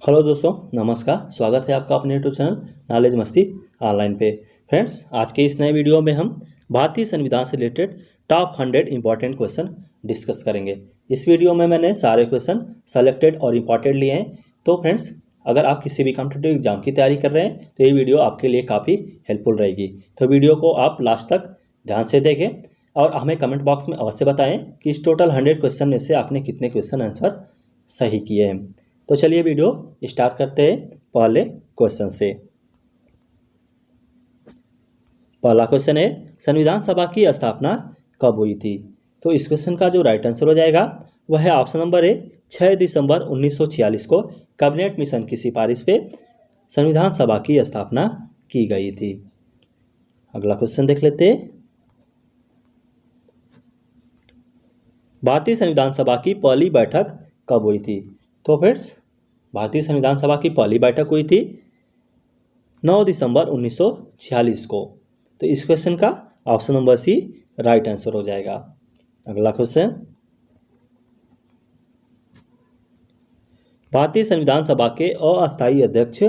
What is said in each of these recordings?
Hello दोस्तों, नमस्कार। स्वागत है आपका अपने यूट्यूब चैनल नॉलेज मस्ती ऑनलाइन पे। फ्रेंड्स, आज के इस नए वीडियो में हम भारतीय संविधान से related top 100 important question discuss करेंगे। इस वीडियो में मैंने सारे क्वेश्चन सेलेक्टेड और इम्पॉर्टेंट लिए हैं। तो फ्रेंड्स, अगर आप किसी भी कॉम्पिटिटिव एग्जाम की तैयारी कर रहे हैं तो ये वीडियो आपके लिए काफ़ी हेल्पफुल रहेगी। तो वीडियो को आप लास्ट तक ध्यान से देखें और हमें कमेंट बॉक्स में अवश्य बताएं कि इस टोटल 100 क्वेश्चन में से आपने कितने क्वेश्चन आंसर सही किए हैं। तो चलिए वीडियो स्टार्ट करते हैं पहले क्वेश्चन से। पहला क्वेश्चन है, संविधान सभा की स्थापना कब हुई थी? तो इस क्वेश्चन का जो राइट आंसर हो जाएगा वह है ऑप्शन नंबर ए, 6 दिसंबर 1946 को कैबिनेट मिशन की सिफारिश पे संविधान सभा की स्थापना की गई थी। अगला क्वेश्चन देख लेते हैं। भारतीय संविधान सभा की पहली बैठक कब हुई थी? तो फ्रेंड्स, भारतीय संविधान सभा की पहली बैठक हुई थी 9 दिसंबर 1946 को। तो इस क्वेश्चन का option number C right answer हो जाएगा। अगला क्वेश्चन, भारतीय संविधान सभा के अस्थायी अध्यक्ष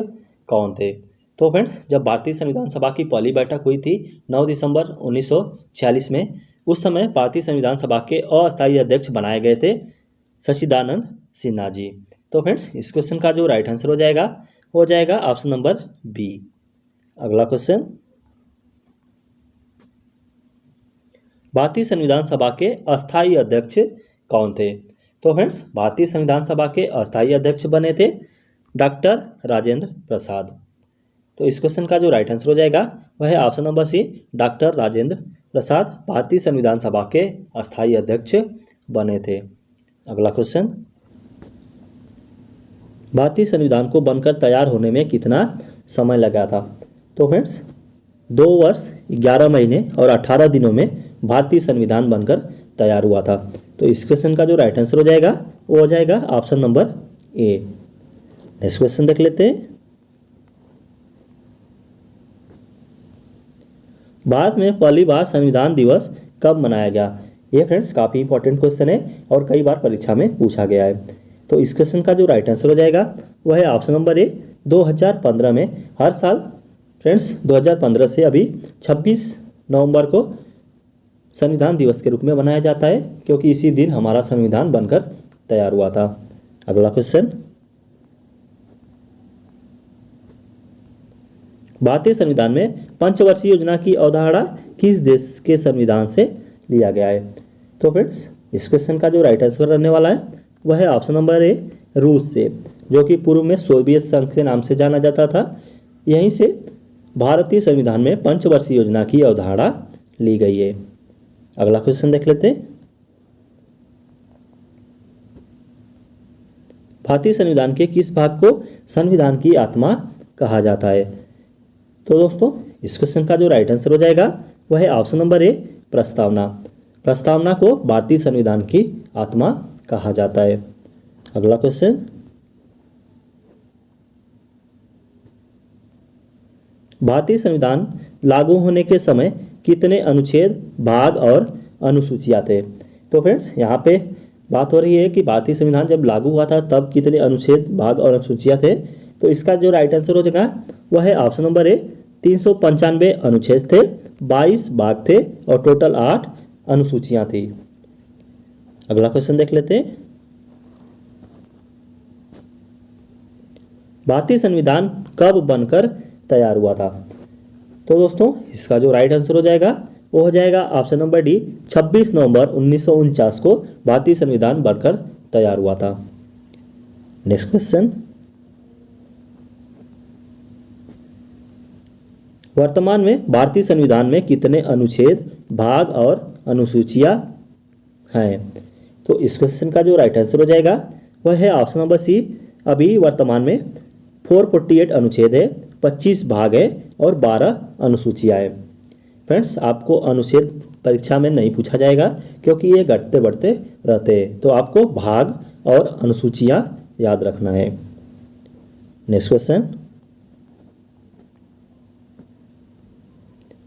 कौन थे? तो फ्रेंड्स, जब भारतीय संविधान सभा की पहली बैठक हुई थी 9 दिसंबर 1946 में, उस समय भारतीय संविधान सभा के अस्थायी अध्यक्ष बनाए गए थे सच्चिदानंद सिन्हा जी। तो फ्रेंड्स, इस क्वेश्चन का जो राइट आंसर हो जाएगा ऑप्शन नंबर बी। अगला क्वेश्चन, भारतीय संविधान सभा के अस्थायी अध्यक्ष कौन थे? तो फ्रेंड्स, भारतीय संविधान सभा के अस्थायी अध्यक्ष बने थे डॉक्टर राजेंद्र प्रसाद। तो इस क्वेश्चन का जो राइट आंसर हो जाएगा वह है option number C, doctor Rajendra Prasad भारतीय संविधान सभा के अस्थायी अध्यक्ष बने थे। अगला क्वेश्चन, भारतीय संविधान को बनकर तैयार होने में कितना समय लगा था? तो फ्रेंड्स, 2 वर्ष 11 महीने और 18 दिनों में भारतीय संविधान बनकर तैयार हुआ था। तो इस क्वेश्चन का जो राइट आंसर हो जाएगा वो हो जाएगा ऑप्शन नंबर ए। नेक्स्ट क्वेश्चन देख लेते हैं। भारत में पहली बार संविधान दिवस कब मनाया गया? ये फ्रेंड्स काफ़ी इंपॉर्टेंट क्वेश्चन है और कई बार परीक्षा में पूछा गया है। तो इस क्वेश्चन का जो राइट आंसर हो जाएगा वह है ऑप्शन नंबर ए, 2015 में। हर साल फ्रेंड्स 2015 से अभी 26 नवंबर को संविधान दिवस के रूप में मनाया जाता है, क्योंकि इसी दिन हमारा संविधान बनकर तैयार हुआ था। अगला क्वेश्चन, भारतीय संविधान में पंचवर्षीय योजना की अवधारणा किस देश के संविधान से लिया गया है? तो फ्रेंड्स, इस क्वेश्चन का जो राइट आंसर रहने वाला है वह है ऑप्शन नंबर ए, रूस से, जो कि पूर्व में सोवियत संघ के नाम से जाना जाता था। यहीं से भारतीय संविधान में पंचवर्षीय योजना की अवधारणा ली गई है। अगला क्वेश्चन देख लेते हैं। भारतीय संविधान के किस भाग को संविधान की आत्मा कहा जाता है? तो दोस्तों, इस क्वेश्चन का जो राइट आंसर हो जाएगा वह है ऑप्शन नंबर ए, प्रस्तावना। प्रस्तावना को भारतीय संविधान की आत्मा कहा जाता है। अगला क्वेश्चन, भारतीय संविधान लागू होने के समय कितने अनुच्छेद, भाग और अनुसूचियां थे? तो फ्रेंड्स, यहाँ पे बात हो रही है कि भारतीय संविधान जब लागू हुआ था तब कितने अनुच्छेद, भाग और अनुसूचियां थे। तो इसका जो राइट आंसर हो जाएगा वह है ऑप्शन नंबर ए, 395 अनुच्छेद थे, 22 भाग थे और टोटल 8 अनुसूचियां थी। अगला क्वेश्चन देख लेते हैं। भारतीय संविधान कब बनकर तैयार हुआ था? तो दोस्तों, इसका जो राइट आंसर हो जाएगा वो हो जाएगा ऑप्शन नंबर डी, 26 नवंबर 1949 को भारतीय संविधान बनकर तैयार हुआ था। नेक्स्ट क्वेश्चन, वर्तमान में भारतीय संविधान में कितने अनुच्छेद, भाग और अनुसूचियां हैं? तो इस क्वेश्चन का जो राइट आंसर हो जाएगा वह है ऑप्शन नंबर सी, अभी वर्तमान में 448 अनुच्छेद है, 25 भाग है और 12 अनुसूचियां है। फ्रेंड्स, आपको अनुच्छेद परीक्षा में नहीं पूछा जाएगा क्योंकि ये घटते बढ़ते रहते हैं, तो आपको भाग और अनुसूचियां याद रखना है। नेक्स्ट क्वेश्चन,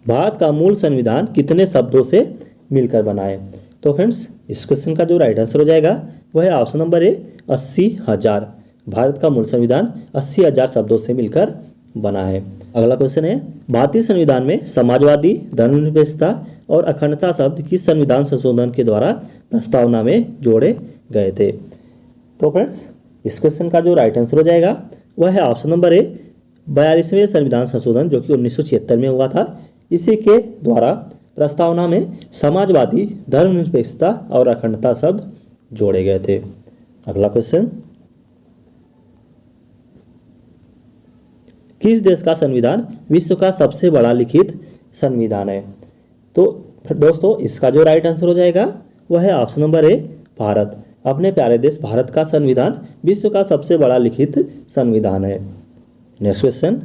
भारत का मूल संविधान कितने शब्दों से मिलकर बना है? तो फ्रेंड्स, इस क्वेश्चन का जो राइट आंसर हो जाएगा वह है ऑप्शन नंबर ए, 80,000। भारत का मूल संविधान 80,000 शब्दों से मिलकर बना है। अगला क्वेश्चन है, भारतीय संविधान में समाजवादी, धर्मनिरपेक्षता और अखंडता शब्द किस संविधान संशोधन के द्वारा प्रस्तावना में जोड़े गए थे? तो फ्रेंड्स, इस क्वेश्चन का जो राइट आंसर हो जाएगा वह है ऑप्शन नंबर ए, 42वें संविधान संशोधन जो कि 1976 में हुआ था। इसी के द्वारा प्रस्तावना में समाजवादी, धर्मनिरपेक्षता और अखंडता शब्द जोड़े गए थे। अगला क्वेश्चन, किस देश का संविधान विश्व का सबसे बड़ा लिखित संविधान है? तो दोस्तों, इसका जो राइट आंसर हो जाएगा वह है ऑप्शन नंबर ए, भारत। अपने प्यारे देश भारत का संविधान विश्व का सबसे बड़ा लिखित संविधान है। नेक्स्ट क्वेश्चन,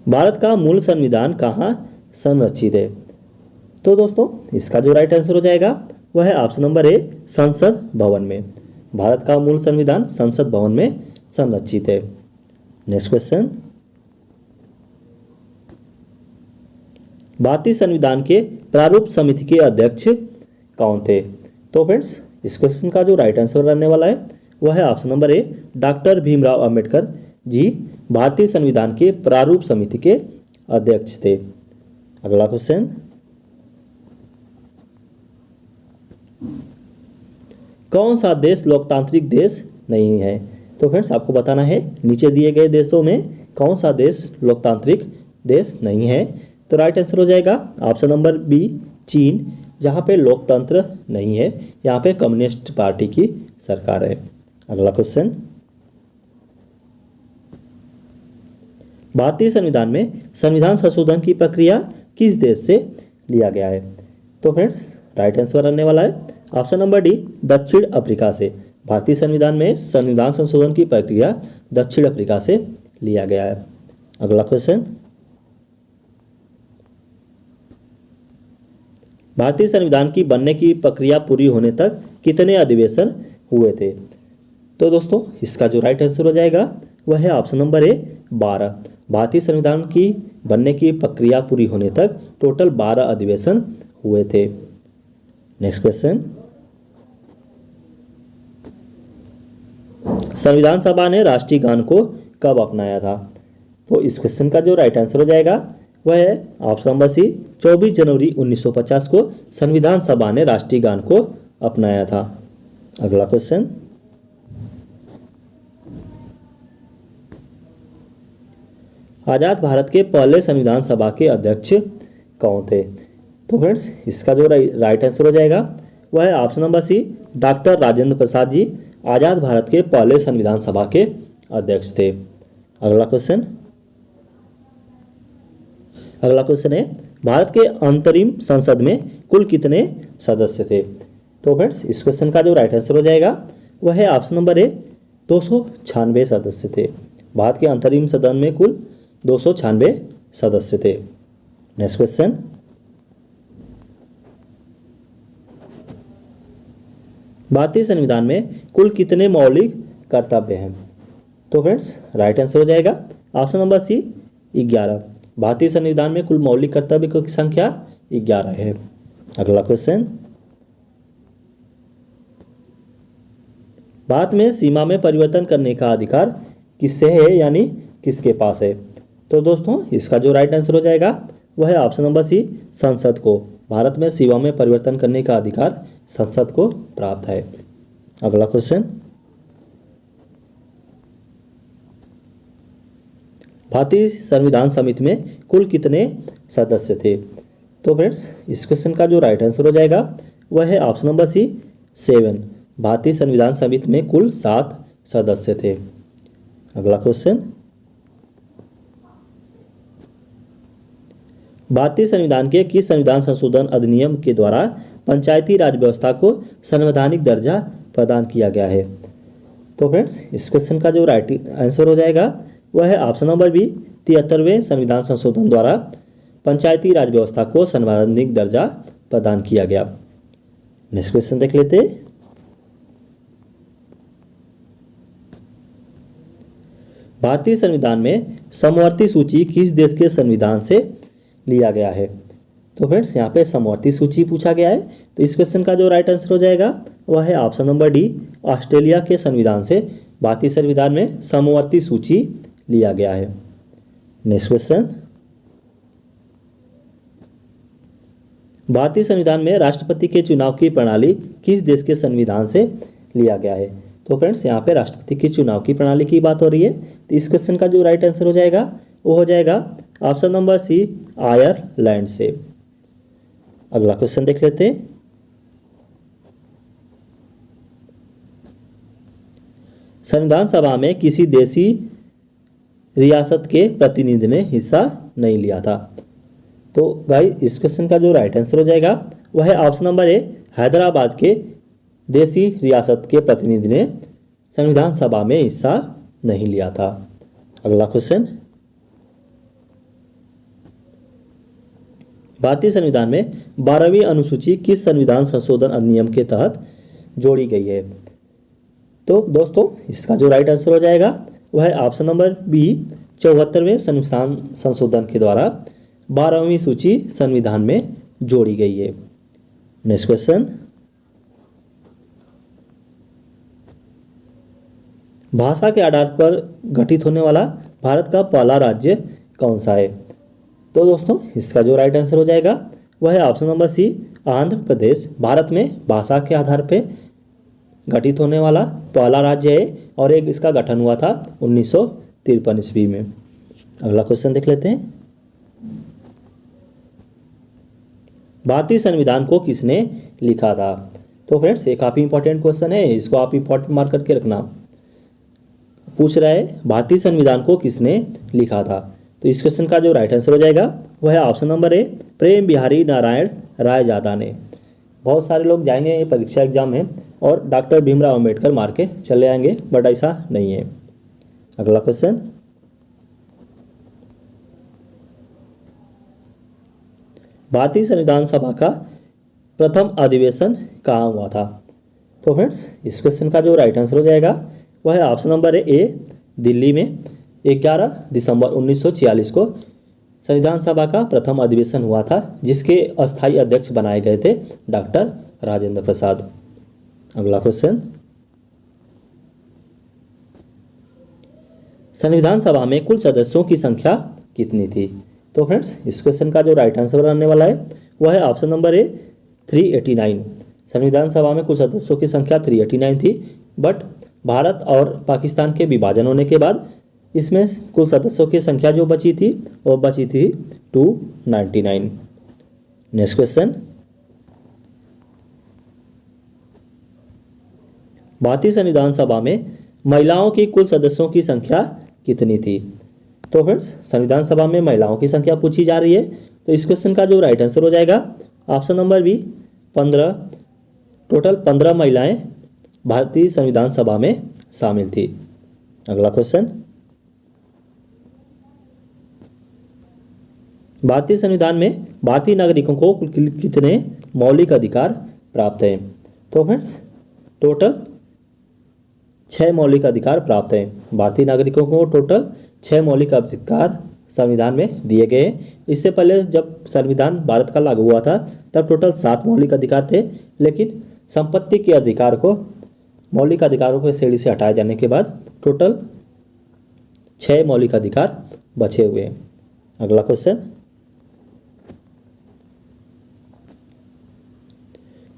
भारत का मूल संविधान कहाँ संरक्षित है? तो दोस्तों, इसका जो राइट आंसर हो जाएगा वह है ऑप्शन नंबर ए, संसद भवन में। भारत का मूल संविधान संसद भवन में संरक्षित है। नेक्स्ट क्वेश्चन, भारतीय संविधान के प्रारूप समिति के अध्यक्ष कौन थे? तो फ्रेंड्स, इस क्वेश्चन का जो राइट आंसर रहने वाला है वह है option number A, doctor Bhimrao Ambedkar ji भारतीय संविधान के प्रारूप समिति के अध्यक्ष थे। अगला क्वेश्चन, कौन सा देश लोकतांत्रिक देश नहीं है? तो फ्रेंड्स, आपको बताना है नीचे दिए गए देशों में कौन सा देश लोकतांत्रिक देश नहीं है। तो राइट आंसर हो जाएगा ऑप्शन नंबर बी, चीन, जहाँ पे लोकतंत्र नहीं है, यहाँ पे कम्युनिस्ट पार्टी की सरकार है। अगला क्वेश्चन, भारतीय संविधान में संविधान संशोधन की प्रक्रिया किस देश से लिया गया है? तो फ्रेंड्स, राइट आंसर रहने वाला है ऑप्शन नंबर डी, दक्षिण अफ्रीका से। भारतीय संविधान में संविधान संशोधन की प्रक्रिया दक्षिण अफ्रीका से लिया गया है। अगला क्वेश्चन, भारतीय संविधान की बनने की प्रक्रिया पूरी होने तक कितने अधिवेशन हुए थे? तो दोस्तों, इसका जो राइट आंसर हो जाएगा वह है ऑप्शन नंबर ए, 12। भारतीय संविधान की बनने की प्रक्रिया पूरी होने तक टोटल 12 अधिवेशन हुए थे। नेक्स्ट क्वेश्चन, संविधान सभा ने राष्ट्रीय गान को कब अपनाया था? तो इस क्वेश्चन का जो राइट आंसर हो जाएगा वह है ऑप्शन नंबर सी, 24 जनवरी 1950 को संविधान सभा ने राष्ट्रीय गान को अपनाया था। अगला क्वेश्चन, आजाद भारत के पहले संविधान सभा के अध्यक्ष कौन थे? तो फ्रेंड्स, इसका जो राइट आंसर हो जाएगा वह है option number C, doctor Rajendra Prasad ji आजाद भारत के पहले संविधान सभा के अध्यक्ष थे। अगला क्वेश्चन है, भारत के अंतरिम संसद में कुल कितने सदस्य थे? तो फ्रेंड्स, इस क्वेश्चन का जो राइट आंसर हो जाएगा वह है ऑप्शन नंबर ए, 296 सदस्य थे। भारत के अंतरिम सदन में कुल 296 सदस्य थे। नेक्स्ट क्वेश्चन, भारतीय संविधान में कुल कितने मौलिक कर्तव्य हैं? तो फ्रेंड्स, राइट आंसर हो जाएगा ऑप्शन नंबर सी, 11। भारतीय संविधान में कुल मौलिक कर्तव्य की संख्या 11 है। अगला क्वेश्चन, भारत में सीमा में परिवर्तन करने का अधिकार किससे है, यानी किसके पास है? तो दोस्तों, इसका जो राइट आंसर हो जाएगा वह है ऑप्शन नंबर सी, संसद को। भारत में सीमा में परिवर्तन करने का अधिकार संसद को प्राप्त है। अगला क्वेश्चन, भारतीय संविधान समिति में कुल कितने सदस्य थे? तो फ्रेंड्स, इस क्वेश्चन का जो राइट आंसर हो जाएगा वह है ऑप्शन नंबर सी, 7। भारतीय संविधान समिति में कुल 7 सदस्य थे। अगला क्वेश्चन, भारतीय संविधान के किस संविधान संशोधन अधिनियम के द्वारा पंचायती राज व्यवस्था को संवैधानिक दर्जा प्रदान किया गया है? तो फ्रेंड्स, इस क्वेश्चन का जो राइट आंसर हो जाएगा वह है ऑप्शन नंबर बी, 73वें संविधान संशोधन द्वारा पंचायती राज व्यवस्था को संवैधानिक दर्जा प्रदान किया गया। नेक्स्ट क्वेश्चन देख लेते। भारतीय संविधान में समवर्ती सूची किस देश के संविधान से लिया गया है? तो फ्रेंड्स, यहाँ पे समवर्ती सूची पूछा गया है, तो इस क्वेश्चन का जो राइट आंसर हो जाएगा वह है ऑप्शन नंबर डी, ऑस्ट्रेलिया के संविधान से भारतीय संविधान में समवर्ती सूची लिया गया है। नेक्स्ट क्वेश्चन, भारतीय संविधान में राष्ट्रपति के चुनाव की प्रणाली किस देश के संविधान से लिया गया है? तो फ्रेंड्स यहाँ पे राष्ट्रपति के चुनाव की प्रणाली की बात हो रही है, तो इस क्वेश्चन का जो राइट आंसर हो जाएगा वो हो जाएगा ऑप्शन नंबर सी, आयरलैंड से। अगला क्वेश्चन देख लेते हैं। संविधान सभा में किसी देशी रियासत के प्रतिनिधि ने हिस्सा नहीं लिया था। तो गाइस इस क्वेश्चन का जो राइट आंसर हो जाएगा वह है ऑप्शन नंबर ए, हैदराबाद के देशी रियासत के प्रतिनिधि ने संविधान सभा में हिस्सा नहीं लिया था। अगला क्वेश्चन, भारतीय संविधान में 12वीं अनुसूची किस संविधान संशोधन अधिनियम के तहत जोड़ी गई है? तो दोस्तों इसका जो राइट आंसर हो जाएगा वह है ऑप्शन नंबर बी, 74वें संविधान संशोधन के द्वारा 12वीं सूची संविधान में जोड़ी गई है। नेक्स्ट क्वेश्चन, भाषा के आधार पर गठित होने वाला भारत का पहला राज्य कौन सा है? तो दोस्तों इसका जो राइट आंसर हो जाएगा वह है ऑप्शन नंबर सी, आंध्र प्रदेश भारत में भाषा के आधार पर गठित होने वाला पहला राज्य है और एक इसका गठन हुआ था 1953 ईस्वी में। अगला क्वेश्चन देख लेते हैं। भारतीय संविधान को किसने लिखा था? तो फ्रेंड्स ये काफ़ी इंपॉर्टेंट क्वेश्चन है, इसको आप इंपॉर्टेंट मार्क करके रखना। पूछ रहा है भारतीय संविधान को किसने लिखा था? तो इस क्वेश्चन का जो राइट आंसर हो जाएगा वह है ऑप्शन नंबर ए, प्रेम बिहारी नारायण रायजादा ने। बहुत सारे लोग जाएंगे परीक्षा एग्जाम में और डॉक्टर भीमराव अंबेडकर मार के चले आएंगे, बट ऐसा नहीं है। अगला क्वेश्चन, भारतीय संविधान सभा का प्रथम अधिवेशन कहाँ हुआ था? तो फ्रेंड्स इस क्वेश्चन का जो राइट आंसर हो जाएगा वह है ऑप्शन नंबर ए, दिल्ली में 11 दिसंबर 1946 को संविधान सभा का प्रथम अधिवेशन हुआ था, जिसके अस्थायी अध्यक्ष बनाए गए थे डॉक्टर राजेंद्र प्रसाद। अगला क्वेश्चन, संविधान सभा में कुल सदस्यों की संख्या कितनी थी? तो फ्रेंड्स इस क्वेश्चन का जो राइट आंसर रहने वाला है वह है ऑप्शन नंबर ए, 389। संविधान सभा में कुल सदस्यों की संख्या 389 थी, बट भारत और पाकिस्तान के विभाजन होने के बाद इसमें कुल सदस्यों की संख्या जो बची थी वो बची थी 299। नेक्स्ट क्वेश्चन, भारतीय संविधान सभा में महिलाओं की कुल सदस्यों की संख्या कितनी थी? तो फ्रेंड्स संविधान सभा में महिलाओं की संख्या पूछी जा रही है, तो इस क्वेश्चन का जो राइट आंसर हो जाएगा ऑप्शन नंबर बी, 15। टोटल 15 महिलाएं भारतीय संविधान सभा में शामिल थी। अगला क्वेश्चन, भारतीय संविधान में भारतीय नागरिकों को कुल कितने मौलिक अधिकार प्राप्त हैं? तो फ्रेंड्स टोटल 6 मौलिक अधिकार प्राप्त हैं। भारतीय नागरिकों को टोटल 6 मौलिक अधिकार संविधान में दिए गए हैं। इससे पहले जब संविधान भारत का लागू हुआ था तब टोटल 7 मौलिक अधिकार थे, लेकिन संपत्ति के अधिकार को मौलिक अधिकारों के श्रेणी से हटाए जाने के बाद टोटल 6 मौलिक अधिकार बचे हुए हैं। अगला क्वेश्चन,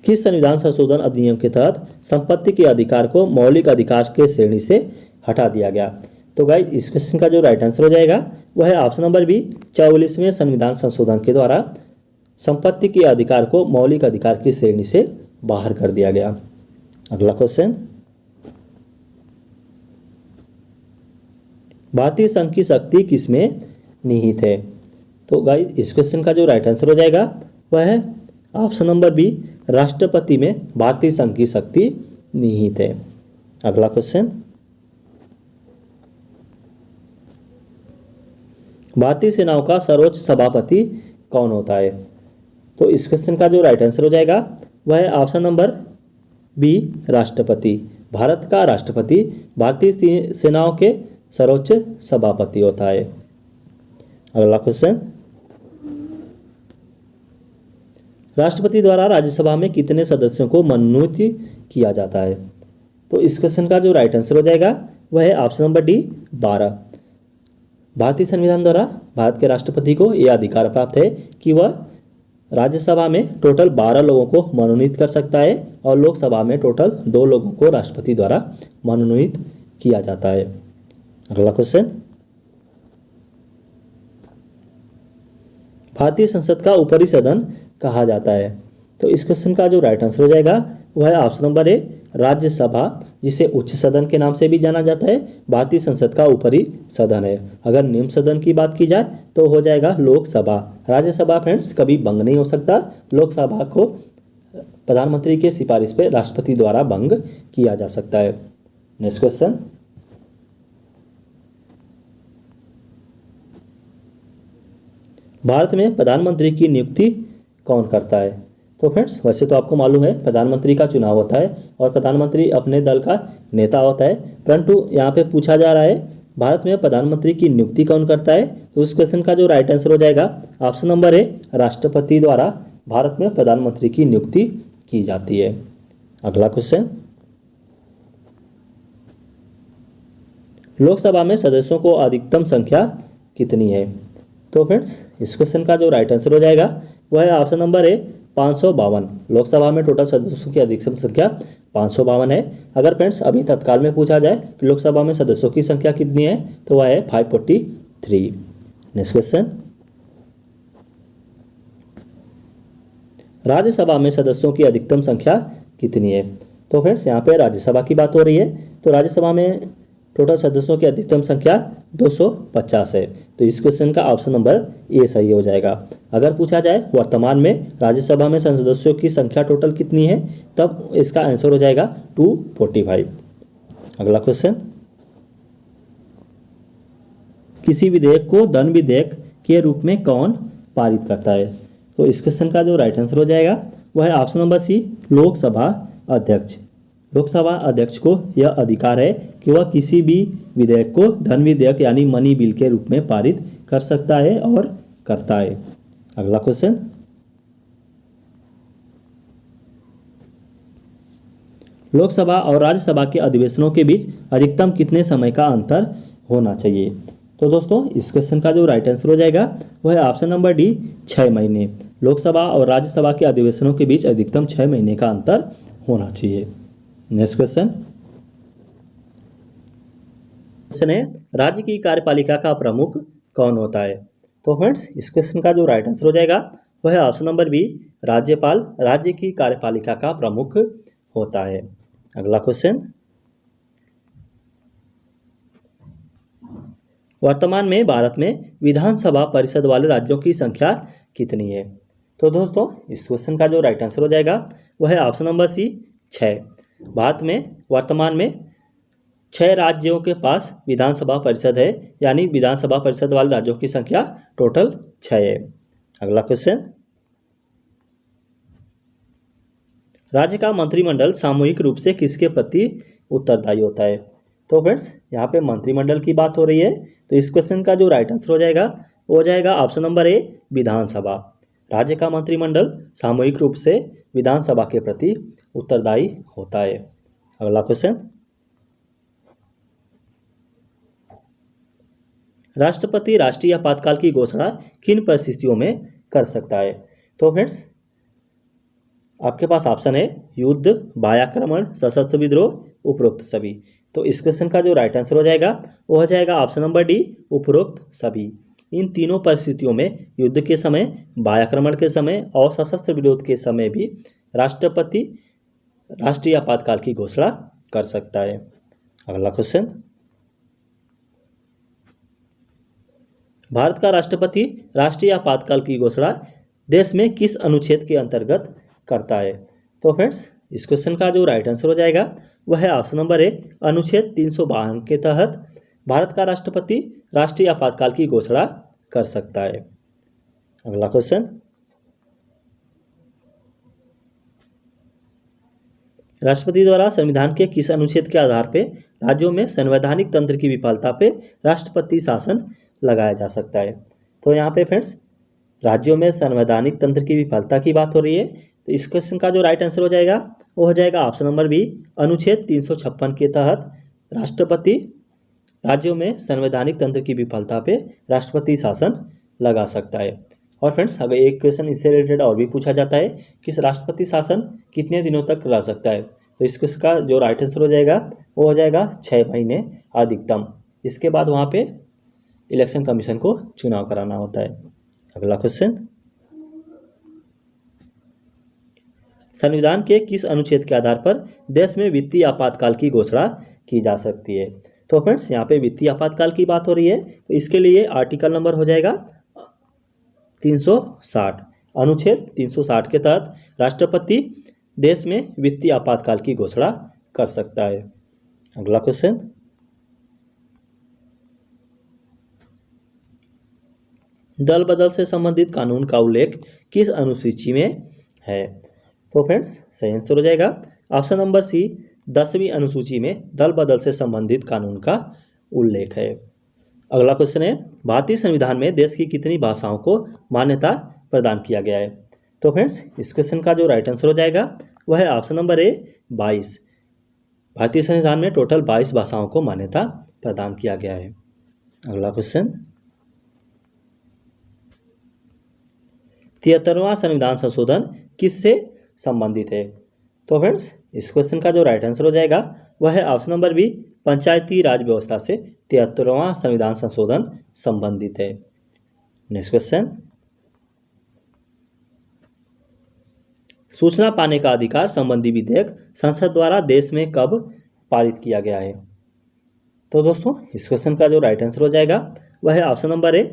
किस संविधान संशोधन अधिनियम के तहत संपत्ति के अधिकार को मौलिक अधिकार के श्रेणी से हटा दिया गया? तो गाइस इस क्वेश्चन का जो राइट आंसर हो जाएगा वह है ऑप्शन नंबर बी, 44वें संविधान संशोधन के द्वारा संपत्ति के अधिकार को मौलिक अधिकार की श्रेणी से बाहर कर दिया गया। अगला क्वेश्चन, भारतीय संघ की शक्ति किसमें निहित है? तो गाइस इस क्वेश्चन का जो राइट आंसर हो जाएगा वह है ऑप्शन नंबर बी, राष्ट्रपति में भारतीय संघ की शक्ति निहित है। अगला क्वेश्चन, भारतीय सेनाओं का सर्वोच्च सभापति कौन होता है? तो इस क्वेश्चन का जो राइट आंसर हो जाएगा वह है ऑप्शन नंबर बी, राष्ट्रपति। भारत का राष्ट्रपति भारतीय सेनाओं के सर्वोच्च सभापति होता है। अगला क्वेश्चन, राष्ट्रपति द्वारा राज्यसभा में कितने सदस्यों को मनोनीत किया जाता है? तो इस क्वेश्चन का जो राइट आंसर हो जाएगा वह है ऑप्शन नंबर डी 12। भारतीय संविधान द्वारा भारत के राष्ट्रपति को यह अधिकार प्राप्त है कि वह राज्यसभा में टोटल 12 लोगों को मनोनीत कर सकता है और लोकसभा में टोटल 2 लोगों को राष्ट्रपति द्वारा मनोनीत किया जाता है। अगला क्वेश्चन, भारतीय संसद का ऊपरी सदन कहा जाता है? तो इस क्वेश्चन का जो राइट आंसर हो जाएगा वह है ऑप्शन नंबर ए राज्यसभा, जिसे उच्च सदन के नाम से भी जाना जाता है। भारतीय संसद का ऊपरी सदन है। अगर निम्न सदन की बात की जाए तो हो जाएगा लोकसभा। राज्यसभा फ्रेंड्स कभी भंग नहीं हो सकता। लोकसभा को प्रधानमंत्री के सिफारिश पे राष्ट्रपति द्वारा भंग किया जा सकता है। नेक्स्ट क्वेश्चन, भारत में प्रधानमंत्री की नियुक्ति कौन करता है? तो फ्रेंड्स वैसे तो आपको मालूम है प्रधानमंत्री का चुनाव होता है और प्रधानमंत्री अपने दल का नेता होता है, परंतु यहाँ पे पूछा जा रहा है भारत में प्रधानमंत्री की नियुक्ति कौन करता है? तो उस क्वेश्चन का जो राइट आंसर हो जाएगा ऑप्शन नंबर ए राष्ट्रपति द्वारा भारत में प्रधानमंत्री की नियुक्ति की जाती है। अगला क्वेश्चन, लोकसभा में सदस्यों को अधिकतम संख्या कितनी है? तो फ्रेंड्स इस क्वेश्चन का जो राइट आंसर हो जाएगा वह है ऑप्शन नंबर ए 552। लोकसभा में टोटल सदस्यों की अधिकतम संख्या 552 है। अगर फ्रेंड्स अभी तत्काल में पूछा जाए कि लोकसभा में सदस्यों की संख्या कितनी है तो वह है 543। नेक्स्ट क्वेश्चन, राज्यसभा में सदस्यों की अधिकतम संख्या कितनी है? तो फ्रेंड्स यहाँ पे राज्यसभा की बात हो रही है, तो राज्यसभा में टोटल सदस्यों की अधिकतम संख्या 250 है। तो इस क्वेश्चन का ऑप्शन नंबर ए सही हो जाएगा। अगर पूछा जाए वर्तमान में राज्यसभा में सदस्यों की संख्या टोटल कितनी है तब इसका आंसर हो जाएगा 245। अगला क्वेश्चन, किसी विधेयक को धन विधेयक के रूप में कौन पारित करता है? तो इस क्वेश्चन का जो राइट आंसर हो जाएगा वह है ऑप्शन नंबर सी लोकसभा अध्यक्ष। लोकसभा अध्यक्ष को यह अधिकार है कि वह किसी भी विधेयक को धन विधेयक यानी मनी बिल के रूप में पारित कर सकता है और करता है। अगला क्वेश्चन, लोकसभा और राज्यसभा के अधिवेशनों के बीच अधिकतम कितने समय का अंतर होना चाहिए? तो दोस्तों इस क्वेश्चन का जो राइट आंसर हो जाएगा वह है ऑप्शन नंबर डी 6 महीने। लोकसभा और राज्यसभा के अधिवेशनों के बीच अधिकतम 6 महीने का अंतर होना चाहिए। नेक्स्ट क्वेश्चन है राज्य की कार्यपालिका का प्रमुख कौन होता है? तो फ्रेंड्स इस क्वेश्चन का जो राइट आंसर हो जाएगा वह है ऑप्शन नंबर बी राज्यपाल राज्य की कार्यपालिका का प्रमुख होता है। अगला क्वेश्चन, वर्तमान में भारत में विधानसभा परिषद वाले राज्यों की संख्या कितनी है? तो दोस्तों इस क्वेश्चन का जो राइट आंसर हो जाएगा वह है ऑप्शन नंबर सी 6। भारत में वर्तमान में 6 राज्यों के पास विधानसभा परिषद है, यानी विधानसभा परिषद वाले राज्यों की संख्या टोटल 6 है। अगला क्वेश्चन, राज्य का मंत्रिमंडल सामूहिक रूप से किसके प्रति उत्तरदायी होता है? तो फ्रेंड्स यहाँ पे मंत्रिमंडल की बात हो रही है, तो इस क्वेश्चन का जो राइट आंसर हो जाएगा वो हो जाएगा ऑप्शन नंबर ए विधानसभा। राज्य का मंत्रिमंडल सामूहिक रूप से विधानसभा के प्रति उत्तरदायी होता है। अगला क्वेश्चन, राष्ट्रपति राष्ट्रीय आपातकाल की घोषणा किन परिस्थितियों में कर सकता है? तो फ्रेंड्स आपके पास ऑप्शन है युद्ध, बाह्याक्रमण, सशस्त्र विद्रोह, उपरोक्त सभी। तो इस क्वेश्चन का जो राइट आंसर हो जाएगा वो हो जाएगा ऑप्शन नंबर डी उपरोक्त सभी। इन तीनों परिस्थितियों में युद्ध के समय, बाह्याक्रमण के समय और सशस्त्र विरोध के समय भी राष्ट्रपति राष्ट्रीय आपातकाल की घोषणा कर सकता है। अगला क्वेश्चन, भारत का राष्ट्रपति राष्ट्रीय आपातकाल की घोषणा देश में किस अनुच्छेद के अंतर्गत करता है? तो फ्रेंड्स इस क्वेश्चन का जो राइट आंसर हो जाएगा वह है ऑप्शन नंबर ए अनुच्छेद 352 के तहत भारत का राष्ट्रपति राष्ट्रीय आपातकाल की घोषणा कर सकता है। अगला क्वेश्चन, राष्ट्रपति द्वारा संविधान के किस अनुच्छेद के आधार पर राज्यों में संवैधानिक तंत्र की विफलता पे राष्ट्रपति शासन लगाया जा सकता है? तो यहाँ पे फ्रेंड्स राज्यों में संवैधानिक तंत्र की विफलता की बात हो रही है, तो इस क्वेश्चन का जो राइट आंसर हो जाएगा वो हो जाएगा ऑप्शन नंबर बी, अनुच्छेद 356 के तहत राष्ट्रपति राज्यों में संवैधानिक तंत्र की विफलता पे राष्ट्रपति शासन लगा सकता है। और फ्रेंड्स, अगर एक क्वेश्चन इससे रिलेटेड और भी पूछा जाता है कि राष्ट्रपति शासन कितने दिनों तक रह सकता है, तो इस क्वेश्चन का जो राइट आंसर हो जाएगा वो हो जाएगा 6 महीने अधिकतम। इसके बाद वहाँ पे इलेक्शन कमीशन को चुनाव कराना होता है। अगला क्वेश्चन, संविधान के किस अनुच्छेद के आधार पर देश में वित्तीय आपातकाल की घोषणा की जा सकती है? तो फ्रेंड्स, यहाँ पे वित्तीय आपातकाल की बात हो रही है, तो इसके लिए आर्टिकल नंबर हो जाएगा 360। अनुच्छेद 360 के तहत राष्ट्रपति देश में वित्तीय आपातकाल की घोषणा कर सकता है। अगला क्वेश्चन, दल बदल से संबंधित कानून का उल्लेख किस अनुसूची में है? तो फ्रेंड्स, सही आंसर हो जाएगा ऑप्शन नंबर सी, 10वीं अनुसूची में दल बदल से संबंधित कानून का उल्लेख है। अगला क्वेश्चन है, भारतीय संविधान में देश की कितनी भाषाओं को मान्यता प्रदान किया गया है? तो फ्रेंड्स, इस क्वेश्चन का जो राइट आंसर हो जाएगा वह है ऑप्शन नंबर ए, 22। भारतीय संविधान में टोटल 22 भाषाओं को मान्यता प्रदान किया गया है। अगला क्वेश्चन, 73वां संविधान संशोधन किससे संबंधित है? तो फ्रेंड्स, इस क्वेश्चन का जो राइट आंसर हो जाएगा वह है ऑप्शन नंबर बी, पंचायती राज व्यवस्था से 73वां संविधान संशोधन संबंधित है। नेक्स्ट क्वेश्चन, सूचना पाने का अधिकार संबंधी विधेयक संसद द्वारा देश में कब पारित किया गया है? तो दोस्तों, इस क्वेश्चन का जो राइट आंसर हो जाएगा वह है ऑप्शन नंबर ए,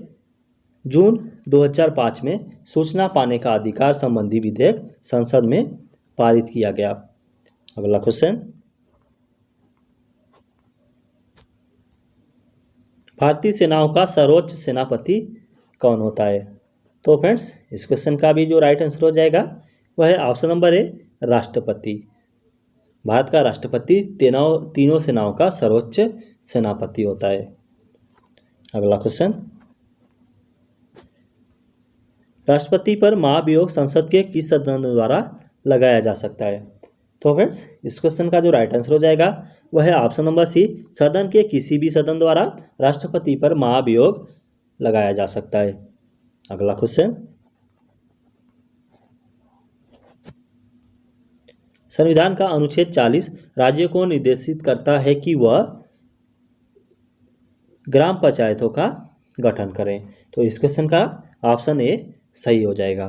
जून 2005 में सूचना पाने का अधिकार संबंधी विधेयक संसद में पारित किया गया। अगला क्वेश्चन, भारतीय सेनाओं का सर्वोच्च सेनापति कौन होता है? तो फ्रेंड्स, इस क्वेश्चन का भी जो राइट आंसर हो जाएगा वह है ऑप्शन नंबर ए, राष्ट्रपति। भारत का राष्ट्रपति तीनों सेनाओं का सर्वोच्च सेनापति होता है। अगला क्वेश्चन, राष्ट्रपति पर महाभियोग संसद के किस सदन द्वारा लगाया जा सकता है? तो फ्रेंड्स, इस क्वेश्चन का जो राइट आंसर हो जाएगा वह है ऑप्शन नंबर सी, सदन के किसी भी सदन द्वारा राष्ट्रपति पर महाभियोग लगाया जा सकता है। अगला क्वेश्चन, संविधान का अनुच्छेद 40 राज्यों को निर्देशित करता है कि वह ग्राम पंचायतों का गठन करें। तो इस क्वेश्चन का ऑप्शन ए सही हो जाएगा।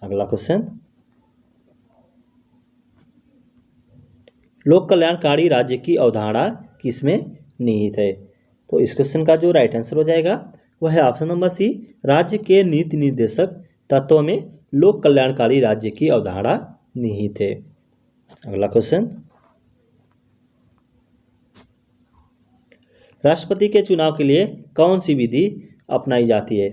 अगला क्वेश्चन, लोक कल्याणकारी राज्य की अवधारणा किसमें निहित है? तो इस क्वेश्चन का जो राइट आंसर हो जाएगा वह है ऑप्शन नंबर सी, राज्य के नीति निर्देशक तत्वों में लोक कल्याणकारी राज्य की अवधारणा निहित है। अगला क्वेश्चन, राष्ट्रपति के चुनाव के लिए कौन सी विधि अपनाई जाती है?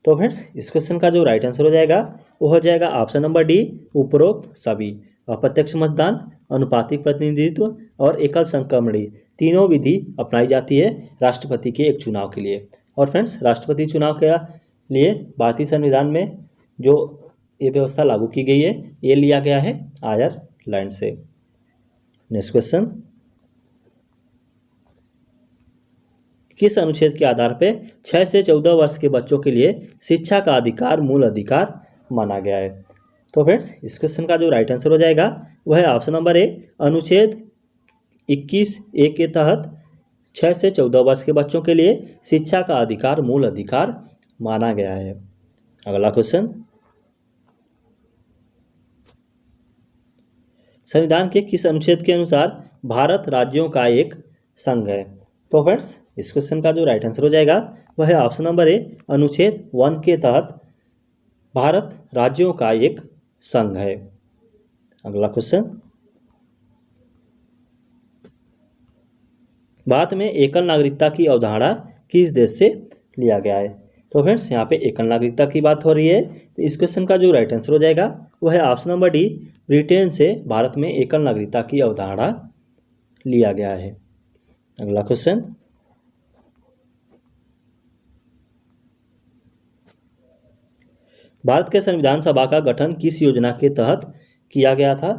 तो फ्रेंड्स, इस क्वेश्चन का जो राइट आंसर हो जाएगा वो हो जाएगा ऑप्शन नंबर डी, उपरोक्त सभी। अप्रत्यक्ष मतदान, अनुपातिक प्रतिनिधित्व और एकल संक्रमणी तीनों विधि अपनाई जाती है राष्ट्रपति के एक चुनाव के लिए। और फ्रेंड्स, राष्ट्रपति चुनाव के लिए भारतीय संविधान में जो ये व्यवस्था लागू की गई है ये लिया गया है आयरलैंड से। नेक्स्ट क्वेश्चन, किस अनुच्छेद के आधार पर 6 से 14 वर्ष के बच्चों के लिए शिक्षा का अधिकार मूल अधिकार माना गया है? तो फ्रेंड्स, इस क्वेश्चन का जो राइट आंसर हो जाएगा वह है ऑप्शन नंबर ए, अनुच्छेद 21(a) के तहत 6 से 14 वर्ष के बच्चों के लिए शिक्षा का अधिकार मूल अधिकार माना गया है। अगला क्वेश्चन, संविधान के किस अनुच्छेद के अनुसार भारत राज्यों का एक संघ है? तो फ्रेंड्स, इस क्वेश्चन का जो राइट आंसर हो जाएगा वह है ऑप्शन नंबर ए, अनुच्छेद 1 के तहत भारत राज्यों का एक संघ है। अगला क्वेश्चन, भारत में एकल नागरिकता की अवधारणा किस देश से लिया गया है? तो फ्रेंड्स, यहाँ पे एकल नागरिकता की बात हो रही है, तो इस क्वेश्चन का जो राइट आंसर हो जाएगा वह है ऑप्शन नंबर डी, ब्रिटेन से भारत में एकल नागरिकता की अवधारणा लिया गया है। अगला क्वेश्चन, भारत के संविधान सभा का गठन किस योजना के तहत किया गया था?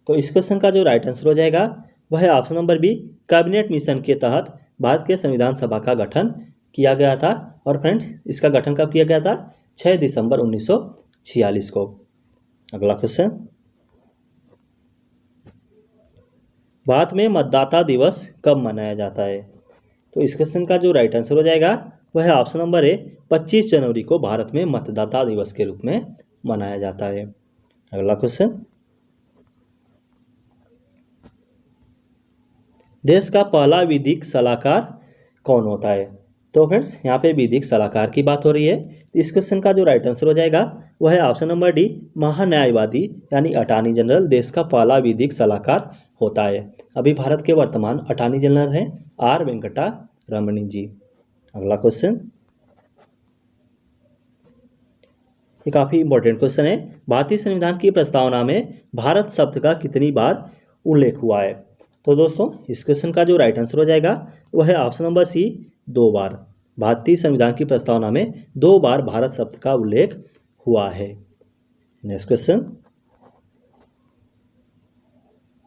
तो इस क्वेश्चन का जो राइट आंसर हो जाएगा वह है option number B, cabinet mission के तहत भारत के संविधान सभा का गठन किया गया था। और फ्रेंड्स, इसका गठन कब किया गया था? 6 दिसंबर 1946 को। अगला क्वेश्चन, भारत में मतदाता दिवस कब मनाया जाता है? तो इस क्वेश्चन का जो राइट आंसर हो जाएगा वह है ऑप्शन नंबर ए, 25 जनवरी को भारत में मतदाता दिवस के रूप में मनाया जाता है। अगला क्वेश्चन, देश का पहला विधिक सलाहकार कौन होता है? तो फ्रेंड्स, यहाँ पे विधिक सलाहकार की बात हो रही है। इस क्वेश्चन का जो राइट आंसर हो जाएगा वह है ऑप्शन नंबर डी, महान्यायवादी यानी अटॉर्नी जनरल देश का पहला विधिक सलाहकार होता है। अभी भारत के वर्तमान अटॉर्नी जनरल हैं आर वेंकटा रमणी जी। अगला क्वेश्चन, ये काफ़ी इंपॉर्टेंट क्वेश्चन है। भारतीय संविधान की प्रस्तावना में भारत शब्द का कितनी बार उल्लेख हुआ है? तो दोस्तों, इस क्वेश्चन का जो राइट आंसर हो जाएगा वह है ऑप्शन नंबर सी, 2 बार। भारतीय संविधान की प्रस्तावना में 2 बार भारत शब्द का उल्लेख हुआ है। नेक्स्ट क्वेश्चन,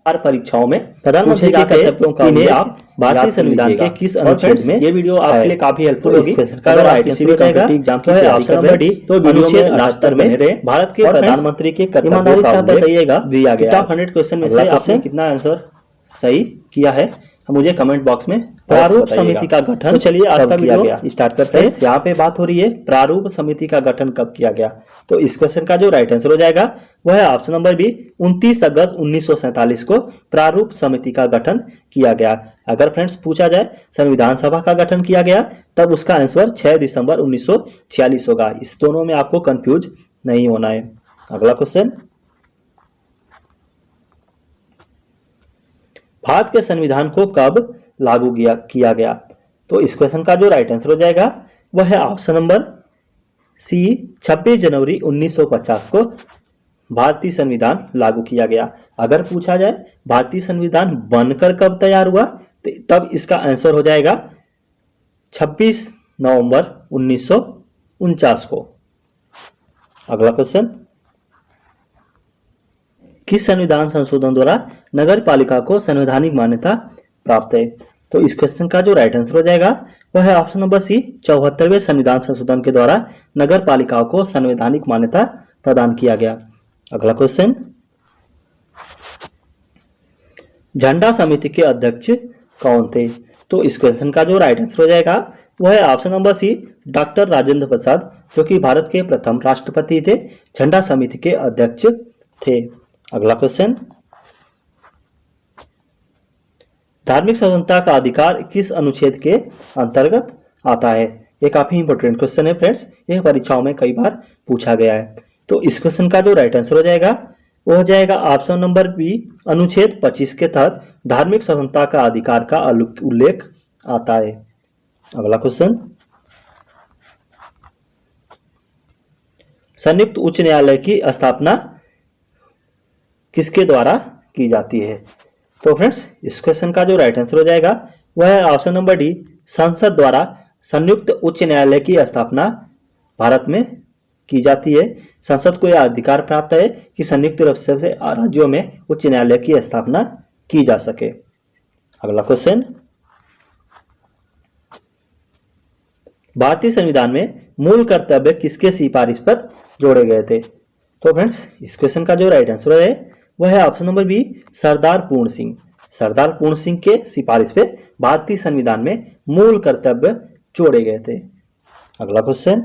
परीक्षाओं में प्रधानमंत्री के कर्तव्यों का इन्हें आप भारतीय संविधान के किस अनुच्छेद में? ये वीडियो आपके लिए काफी हेल्पफुल होगी। अगर आप किसी भी कॉम्पिटिटिव एग्जाम की तैयारी कर रहे हैं तो वीडियो में लास्ट तक बने रहे। भारत के प्रधानमंत्री के कर्तव्यों का बताइएगा दिया गया टॉप 100 क्वेश्चन में से आपने कितना आंसर सही किया है मुझे कमेंट बॉक्स में प्रारूप समिति का गठन। तो चलिए आज का वीडियो स्टार्ट करते हैं। यहाँ पे बात हो रही है प्रारूप समिति का गठन कब किया गया। तो इस क्वेश्चन का जो राइट आंसर हो जाएगा वह है ऑप्शन नंबर बी, 29 अगस्त 1947 को प्रारूप समिति का गठन किया गया। अगर फ्रेंड्स पूछा जाए संविधान सभा का गठन किया गया तब उसका आंसर 6 दिसंबर 1946 होगा। इस दोनों में आपको कंफ्यूज नहीं होना है। अगला क्वेश्चन, भारत के संविधान को कब लागू किया गया? तो इस क्वेश्चन का जो राइट आंसर हो जाएगा वह है ऑप्शन नंबर सी, 26 जनवरी 1950 को भारतीय संविधान लागू किया गया। अगर पूछा जाए भारतीय संविधान बनकर कब तैयार हुआ तब इसका आंसर हो जाएगा 26 नवंबर 1949 को। अगला क्वेश्चन, किस संविधान संशोधन द्वारा नगर पालिका को संवैधानिक मान्यता प्राप्त है? तो इस क्वेश्चन का जो राइट आंसर हो जाएगा वह है ऑप्शन नंबर सी, 74वें संविधान संशोधन के द्वारा नगर पालिकाओं को संवैधानिक मान्यता प्रदान किया गया। अगला क्वेश्चन, झंडा समिति के अध्यक्ष कौन थे? तो इस क्वेश्चन का जो राइट आंसर हो जाएगा वह है option number C, doctor Rajendra Prasad, जो कि भारत के प्रथम राष्ट्रपति थे, झंडा समिति के अध्यक्ष थे। अगला क्वेश्चन, धार्मिक स्वतंत्रता का अधिकार किस अनुच्छेद के अंतर्गत आता है? ये काफी इंपॉर्टेंट क्वेश्चन है फ्रेंड्स, यह परीक्षाओं में कई बार पूछा गया है। तो इस क्वेश्चन का जो राइट आंसर हो जाएगा वो हो जाएगा ऑप्शन नंबर बी, अनुच्छेद 25 के तहत धार्मिक स्वतंत्रता का अधिकार का उल्लेख आता है। अगला क्वेश्चन, संयुक्त उच्च न्यायालय की स्थापना किसके द्वारा की जाती है? तो फ्रेंड्स, इस क्वेश्चन का जो राइट आंसर हो जाएगा वह है ऑप्शन नंबर डी, संसद द्वारा संयुक्त उच्च न्यायालय की स्थापना भारत में की जाती है। संसद को यह अधिकार प्राप्त है कि संयुक्त रूप से राज्यों में उच्च न्यायालय की स्थापना की जा सके। अगला क्वेश्चन, भारतीय संविधान में मूल कर्तव्य किसके सिफारिश पर जोड़े गए थे? तो फ्रेंड्स, इस क्वेश्चन का जो राइट आंसर है वह है ऑप्शन नंबर बी, सरदार पूर्ण सिंह। सरदार पूर्ण सिंह के सिफारिश पे भारतीय संविधान में मूल कर्तव्य जोड़े गए थे। अगला क्वेश्चन,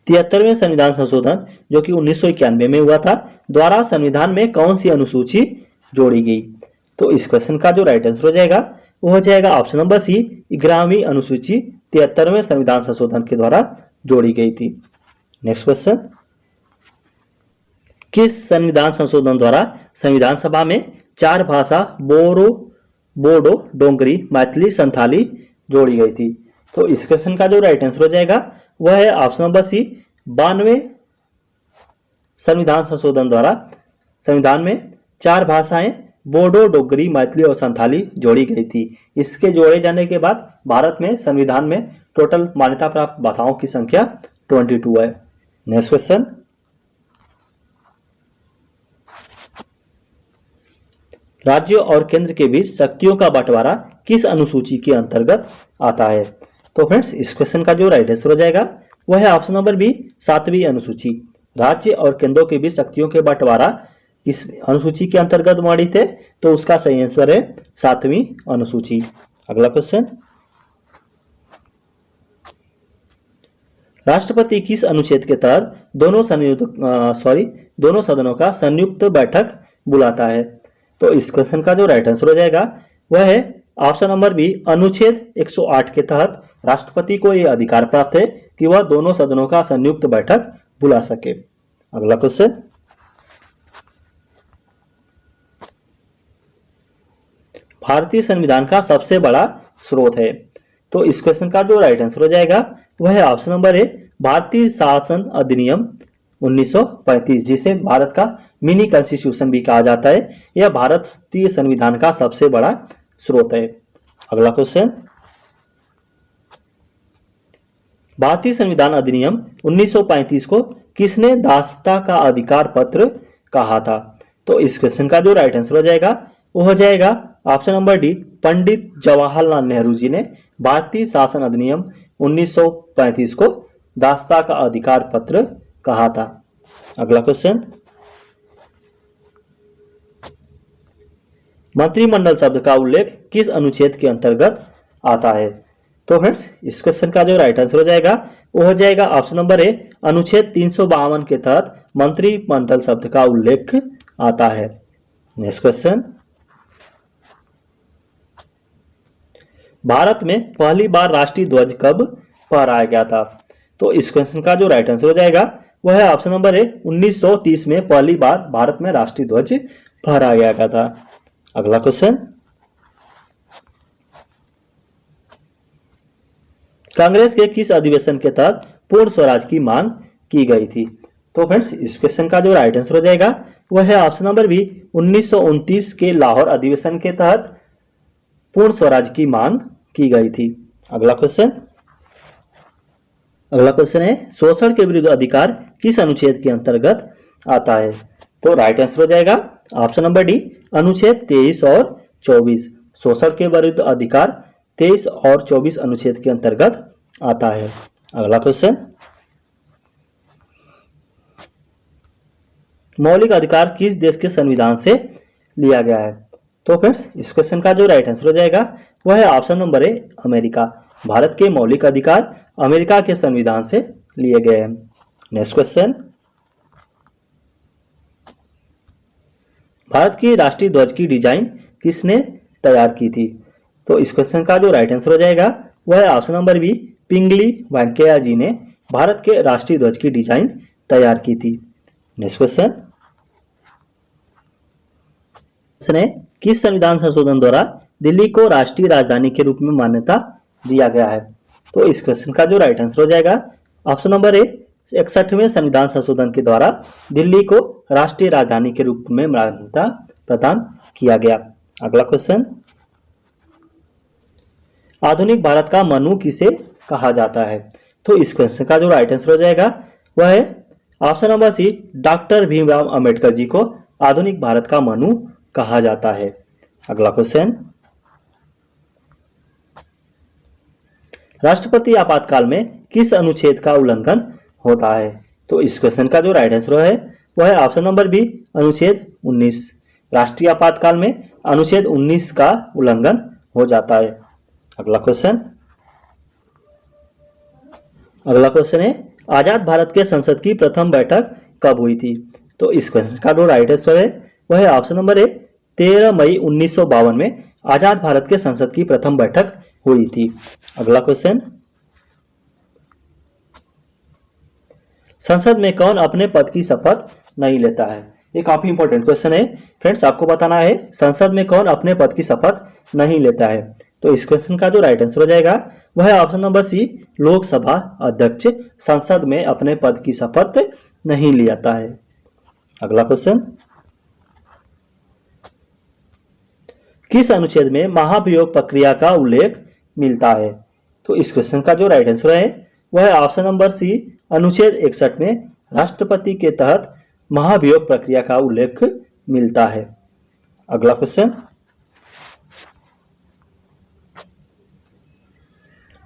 73वें संविधान संशोधन जो कि 1991 में हुआ था द्वारा संविधान में कौन सी अनुसूची जोड़ी गई? तो इस क्वेश्चन का जो राइट आंसर हो जाएगा वो हो जाएगा ऑप्शन नंबर सी, 11वीं अनुसूची 73वें संविधान संशोधन के द्वारा जोड़ी गई थी। नेक्स्ट क्वेश्चन, किस संविधान संशोधन द्वारा संविधान सभा में 4 भाषा बोडो, डोंगरी, मैथिली, संथाली जोड़ी गई थी? तो इस क्वेश्चन का जो राइट आंसर हो जाएगा वह है ऑप्शन नंबर सी, 92वें संविधान संशोधन द्वारा संविधान में 4 भाषाएं बोडो, डोगरी, मैथिली और संथाली जोड़ी गई थी। इसके जोड़े जाने के बाद भारत में संविधान में टोटल मान्यता प्राप्त भाषाओं की संख्या 22 है। नेक्स्ट क्वेश्चन, राज्यों और केंद्र के बीच शक्तियों का बंटवारा किस अनुसूची के अंतर्गत आता है? तो फ्रेंड्स, इस क्वेश्चन का जो राइट आंसर हो जाएगा वह है ऑप्शन नंबर बी, 7वीं अनुसूची। राज्य और केंद्रों के बीच शक्तियों के बंटवारा किस अनुसूची के अंतर्गत वर्णित है? तो उसका सही आंसर है 7वीं अनुसूची। अगला क्वेश्चन, राष्ट्रपति किस अनुच्छेद के तहत दोनों सदनों का संयुक्त बैठक बुलाता है? तो इस क्वेश्चन का जो राइट आंसर हो जाएगा वह है ऑप्शन नंबर बी, अनुच्छेद 108 के तहत राष्ट्रपति को यह अधिकार प्राप्त है कि वह दोनों सदनों का संयुक्त बैठक बुला सके। अगला क्वेश्चन, भारतीय संविधान का सबसे बड़ा स्रोत है? तो इस क्वेश्चन का जो राइट आंसर हो जाएगा वह है ऑप्शन नंबर ए, भारतीय शासन अधिनियम 1935, जिसे भारत का मिनी कॉन्स्टिट्यूशन भी कहा जाता है। यह भारतीय संविधान का सबसे बड़ा स्रोत है। अगला क्वेश्चन, भारतीय संविधान अधिनियम 1935 को किसने दासता का अधिकार पत्र कहा था? तो इस क्वेश्चन का जो राइट आंसर हो जाएगा वो हो जाएगा option number D, Pandit Jawaharlal Nehru ji ने भारतीय शासन अधिनियम 1935 को दासता का अधिकार पत्र कहा था। अगला क्वेश्चन, मंत्रिमंडल शब्द का उल्लेख किस अनुच्छेद के अंतर्गत आता है? तो फ्रेंड्स, इस क्वेश्चन का जो राइट आंसर हो जाएगा वो हो जाएगा ऑप्शन नंबर ए, अनुच्छेद 352 के तहत मंत्रिमंडल शब्द का उल्लेख आता है। नेक्स्ट क्वेश्चन, भारत में पहली बार राष्ट्रीय ध्वज कब फहराया गया था? तो इस क्वेश्चन का जो राइट आंसर हो जाएगा वह है ऑप्शन नंबर ए, 1930 में पहली बार भारत में राष्ट्रीय ध्वज फहराया गया था। अगला क्वेश्चन, कांग्रेस के किस अधिवेशन के तहत पूर्ण स्वराज की मांग की गई थी? तो फ्रेंड्स, इस क्वेश्चन का जो राइट आंसर हो जाएगा वह है ऑप्शन नंबर बी, 1929 के लाहौर अधिवेशन के तहत पूर्ण स्वराज की मांग की गई थी। अगला क्वेश्चन है, शोषण के विरुद्ध अधिकार किस अनुच्छेद के अंतर्गत आता है? तो राइट आंसर हो जाएगा ऑप्शन नंबर डी, अनुच्छेद 23 और 24। शोषण के विरुद्ध अधिकार 23 और 24 अनुच्छेद के अंतर्गत आता है। अगला क्वेश्चन, मौलिक अधिकार किस देश के संविधान से लिया गया है? तो फ्रेंड्स, इस क्वेश्चन का जो राइट आंसर हो जाएगा वह है ऑप्शन नंबर ए, अमेरिका। भारत के मौलिक अधिकार अमेरिका के संविधान से लिए गए हैं। नेक्स्ट क्वेश्चन, भारत की राष्ट्रीय ध्वज की डिजाइन किसने तैयार की थी? तो इस क्वेश्चन का जो राइट आंसर हो जाएगा वह है ऑप्शन नंबर बी, पिंगली वेंकैया जी ने भारत के राष्ट्रीय ध्वज की डिजाइन तैयार की थी। नेक्स्ट क्वेश्चन है, किस संविधान संशोधन द्वारा दिल्ली को राष्ट्रीय राजधानी के रूप में मान्यता दिया गया है? तो इस क्वेश्चन का जो राइट आंसर हो जाएगा ऑप्शन नंबर ए, 61वें संविधान संशोधन के द्वारा दिल्ली को राष्ट्रीय राजधानी के रूप में मान्यता प्रदान किया गया। अगला क्वेश्चन, आधुनिक भारत का मनु किसे कहा जाता है? तो इस क्वेश्चन का जो राइट आंसर हो जाएगा वह है option number C, doctor Bhimrao Ambedkar ji को आधुनिक भारत का मनु कहा जाता है। अगला क्वेश्चन, राष्ट्रपति आपातकाल में किस अनुच्छेद का उल्लंघन होता है? तो इस क्वेश्चन का जो राइट आंसर है वह है ऑप्शन नंबर बी, अनुच्छेद 19। राष्ट्रीय आपातकाल में अनुच्छेद 19 का उल्लंघन हो जाता है। अगला क्वेश्चन है, आजाद भारत के संसद की प्रथम बैठक कब हुई थी? तो इस क्वेश्चन का जो राइट आंसर है वह है ऑप्शन नंबर ए, 13 मई 1952 में आजाद भारत के संसद की प्रथम बैठक हुई थी। अगला क्वेश्चन, संसद में कौन अपने पद की शपथ नहीं लेता है? ये काफी इंपॉर्टेंट क्वेश्चन है फ्रेंड्स, आपको बताना है संसद में कौन अपने पद की शपथ नहीं लेता है। तो इस क्वेश्चन का जो राइट आंसर हो जाएगा वह है ऑप्शन नंबर सी, लोकसभा अध्यक्ष संसद में अपने पद की शपथ नहीं लेता है। अगला क्वेश्चन, किस अनुच्छेद में महाभियोग प्रक्रिया का उल्लेख मिलता है? तो इस क्वेश्चन का जो राइट आंसर है वह है ऑप्शन नंबर सी, अनुच्छेद 61 में राष्ट्रपति के तहत महाभियोग प्रक्रिया का उल्लेख मिलता है। अगला क्वेश्चन,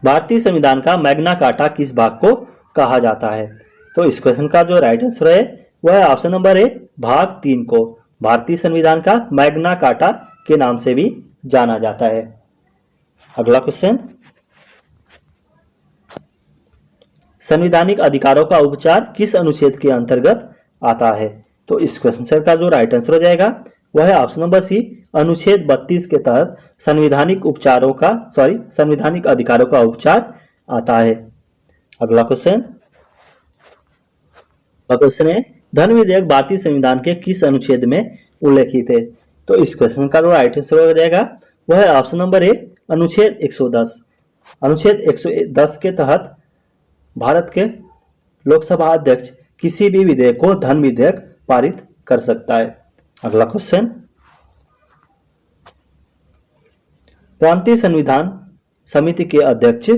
भारतीय संविधान का मैग्ना कार्टा किस भाग को कहा जाता है? तो इस क्वेश्चन का जो राइट आंसर है वह है ऑप्शन नंबर ए, भाग 3 को भारतीय संविधान का मैग्ना कार्टा के नाम से भी जाना जाता है। अगला क्वेश्चन, संवैधानिक अधिकारों का उपचार किस अनुच्छेद के अंतर्गत आता है? तो इस क्वेश्चन का जो राइट आंसर हो जाएगा वह है ऑप्शन नंबर सी, अनुच्छेद 32 के तहत संवैधानिक अधिकारों का उपचार आता है। अगला क्वेश्चन है, धन विधेयक भारतीय संविधान के किस अनुच्छेद में उल्लेखित है? तो इस क्वेश्चन का जो राइट आंसर हो जाएगा वह है ऑप्शन नंबर ए, अनुच्छेद 110। अनुच्छेद 110 के तहत भारत के लोकसभा अध्यक्ष किसी भी विधेयक को धन विधेयक पारित कर सकता है। अगला क्वेश्चन, प्रांतीय संविधान समिति के अध्यक्ष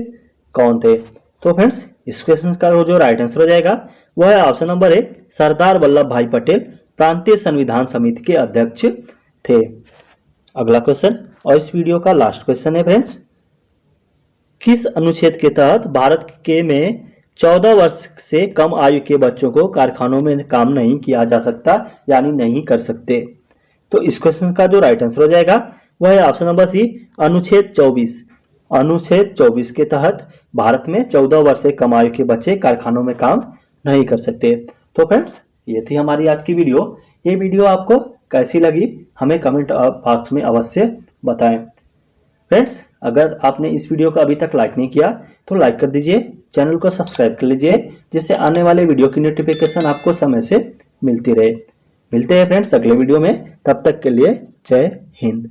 कौन थे? तो फ्रेंड्स इस क्वेश्चन का जो राइट आंसर हो जाएगा वह है ऑप्शन नंबर ए, सरदार वल्लभ भाई पटेल प्रांतीय संविधान समिति के अध्यक्ष थे। अगला क्वेश्चन और इस वीडियो का लास्ट क्वेश्चन है फ्रेंड्स, किस अनुच्छेद के तहत भारत के में 14 वर्ष से कम आयु के बच्चों को कारखानों में काम नहीं किया जा सकता, यानी नहीं कर सकते? तो इस क्वेश्चन का जो राइट आंसर हो जाएगा वह है ऑप्शन नंबर सी, अनुच्छेद 24। अनुच्छेद 24 के तहत भारत में 14 वर्ष से कम आयु के बच्चे कारखानों में काम नहीं कर सकते। तो फ्रेंड्स ये थी हमारी आज की वीडियो। ये वीडियो आपको कैसी लगी हमें कमेंट बॉक्स में अवश्य बताएं। फ्रेंड्स अगर आपने इस वीडियो को अभी तक लाइक नहीं किया तो लाइक कर दीजिए, चैनल को सब्सक्राइब कर लीजिए, जिससे आने वाले वीडियो की नोटिफिकेशन आपको समय से मिलती रहे। मिलते हैं फ्रेंड्स अगले वीडियो में, तब तक के लिए जय हिंद।